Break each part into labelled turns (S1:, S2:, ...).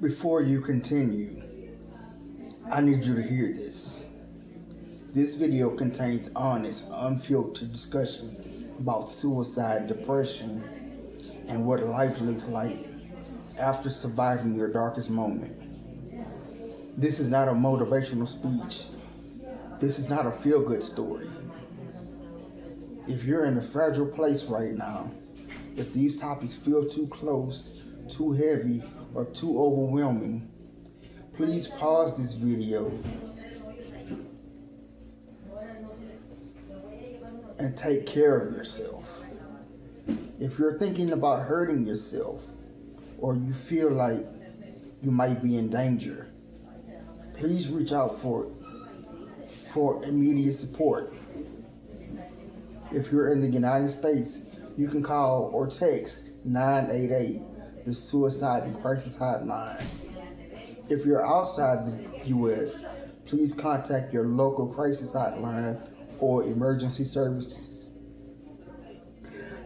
S1: Before you continue, I need you to hear this. This video contains honest, unfiltered discussion about suicide, depression, and what life looks like after surviving your darkest moment. This is not a motivational speech. This is not a feel-good story. If you're in a fragile place right now, if these topics feel too close, too heavy, or too overwhelming, please pause this video and take care of yourself. If you're thinking about hurting yourself, or you feel like you might be in danger, please reach out for immediate support. If you're in the United States, you can call or text 988, the Suicide and Crisis Hotline. If you're outside the U.S., please contact your local crisis hotline or emergency services.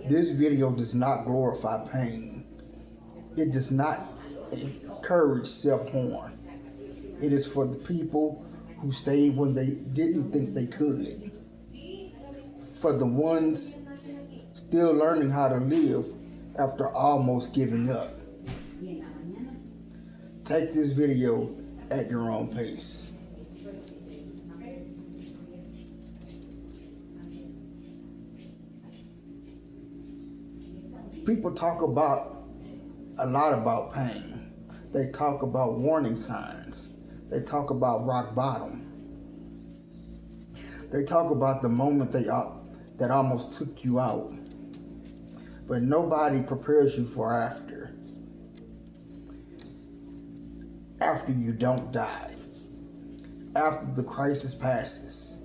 S1: This video does not glorify pain. It does not encourage self-harm. It is for the people who stayed when they didn't think they could. For the ones still learning how to live after almost giving up. Take this video at your own pace. People talk a lot about pain. They talk about warning signs. They talk about rock bottom. They talk about the moment that almost took you out. But nobody prepares you for after. After you don't die. After the crisis passes.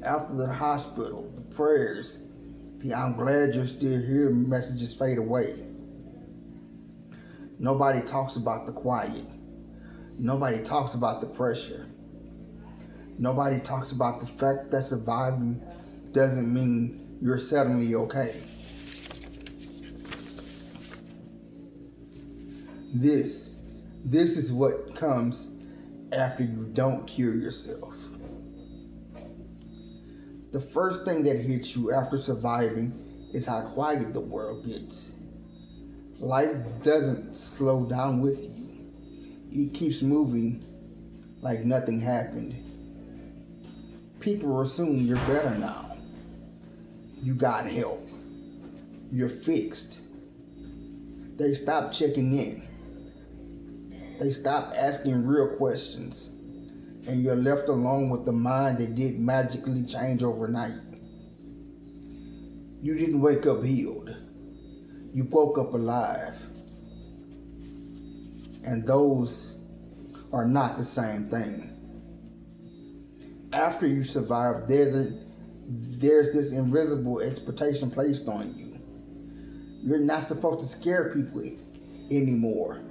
S1: After the hospital, the prayers, the "I'm glad you're still here" messages fade away. Nobody talks about the quiet. Nobody talks about the pressure. Nobody talks about the fact that surviving doesn't mean you're suddenly okay. This is what comes after you don't cure yourself. The first thing that hits you after surviving is how quiet the world gets. Life doesn't slow down with you. It keeps moving like nothing happened. People assume you're better now. You got help. You're fixed. They stop checking in. They stop asking real questions. And you're left alone with the mind that didn't magically change overnight. You didn't wake up healed. You woke up alive. And those are not the same thing. After you survive, there's this invisible expectation placed on you. You're not supposed to scare people anymore.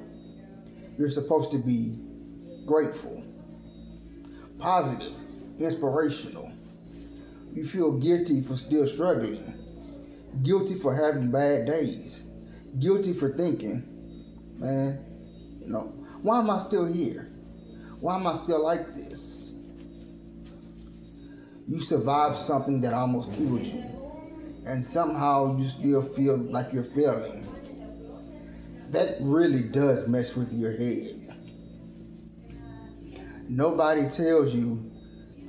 S1: You're supposed to be grateful, positive, inspirational. You feel guilty for still struggling. Guilty for having bad days. Guilty for thinking, man, why am I still here? Why am I still like this? You survived something that almost killed you, and somehow you still feel like you're failing. That really does mess with your head. Nobody tells you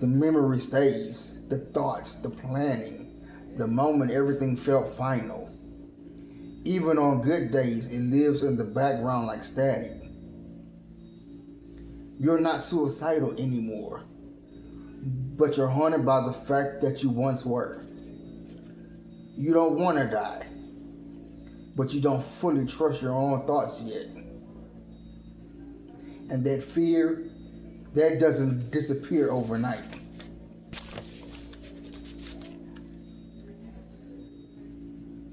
S1: the memory stays, the thoughts, the planning, the moment everything felt final. Even on good days, it lives in the background like static. You're not suicidal anymore, but you're haunted by the fact that you once were. You don't want to die, but you don't fully trust your own thoughts yet. And that fear, that doesn't disappear overnight.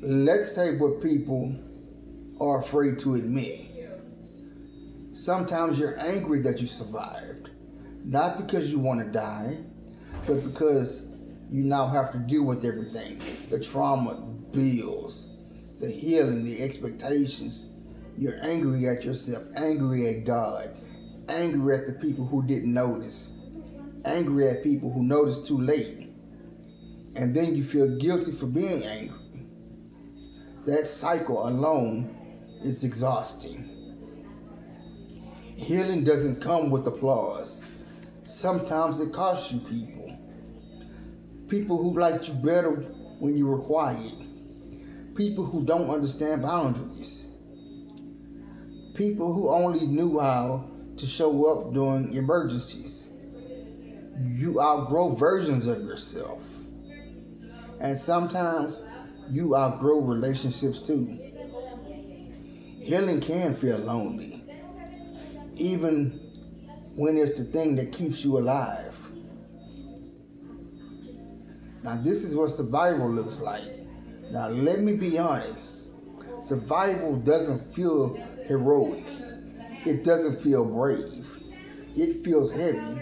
S1: Let's say what people are afraid to admit. Sometimes you're angry that you survived, not because you want to die, but because you now have to deal with everything. The trauma, bills, the healing, the expectations, You're angry at yourself, angry at God, angry at the people who didn't notice, angry at people who noticed too late. And then you feel guilty for being angry. That cycle alone is exhausting. Healing doesn't come with applause. Sometimes it costs you people. People who liked you better when you were quiet. People who don't understand boundaries. People who only knew how to show up during emergencies. You outgrow versions of yourself. And sometimes you outgrow relationships too. Healing can feel lonely, even when it's the thing that keeps you alive. Now, this is what survival looks like. Now, let me be honest. Survival doesn't feel heroic. It doesn't feel brave. It feels heavy.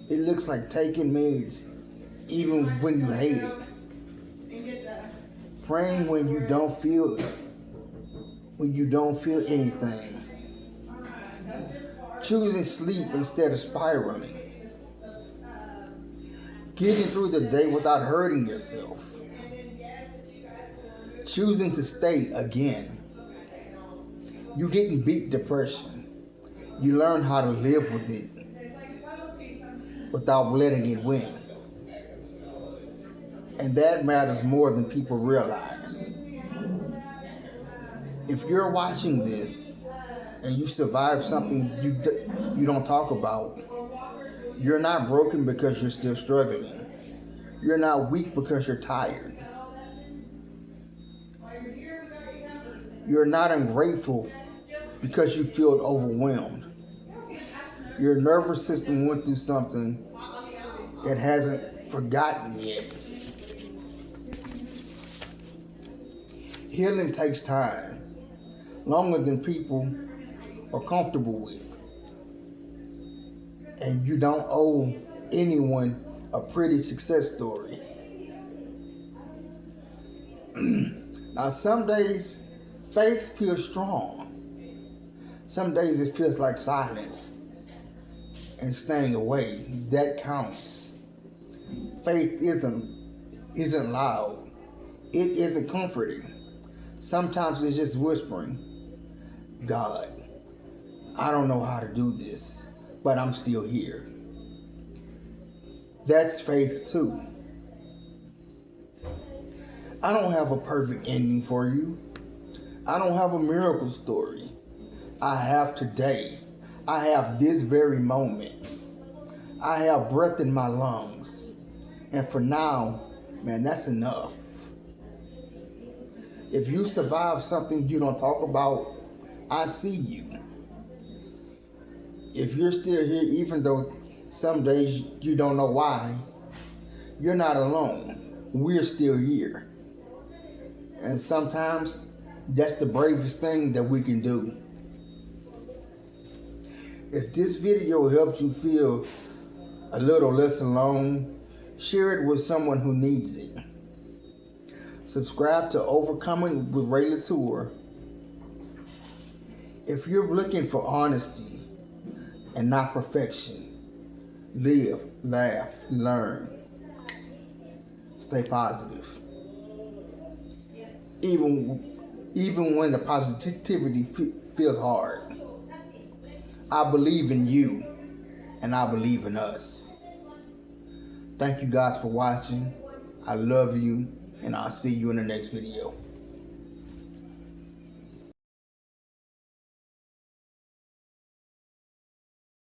S1: It looks like taking meds even when you hate it. Praying when you don't feel anything. Choosing sleep instead of spiraling. Getting through the day without hurting yourself. Choosing to stay again. You didn't beat depression. You learned how to live with it without letting it win. And that matters more than people realize. If you're watching this and you survived something you don't talk about, you're not broken because you're still struggling. You're not weak because you're tired. You're not ungrateful because you feel overwhelmed. Your nervous system went through something it hasn't forgotten yet. Healing takes time, longer than people are comfortable with. And you don't owe anyone a pretty success story. Now, some days, faith feels strong. Some days it feels like silence and staying away. That counts. Faith isn't loud. It isn't comforting. Sometimes it's just whispering, God, I don't know how to do this, but I'm still here. That's faith too. I don't have a perfect ending for you. I don't have a miracle story. I have today. I have this very moment. I have breath in my lungs. And for now, man, that's enough. If you survive something you don't talk about, I see you. If you're still here, even though some days you don't know why, you're not alone. We're still here. And sometimes that's the bravest thing that we can do. If this video helped you feel a little less alone, share it with someone who needs it. Subscribe to Overcoming with Ray Latour. If you're looking for honesty and not perfection, live, laugh, learn. Stay positive. Even when the positivity feels hard. I believe in you, and I believe in us. Thank you guys for watching. I love you, and I'll see you in the next video.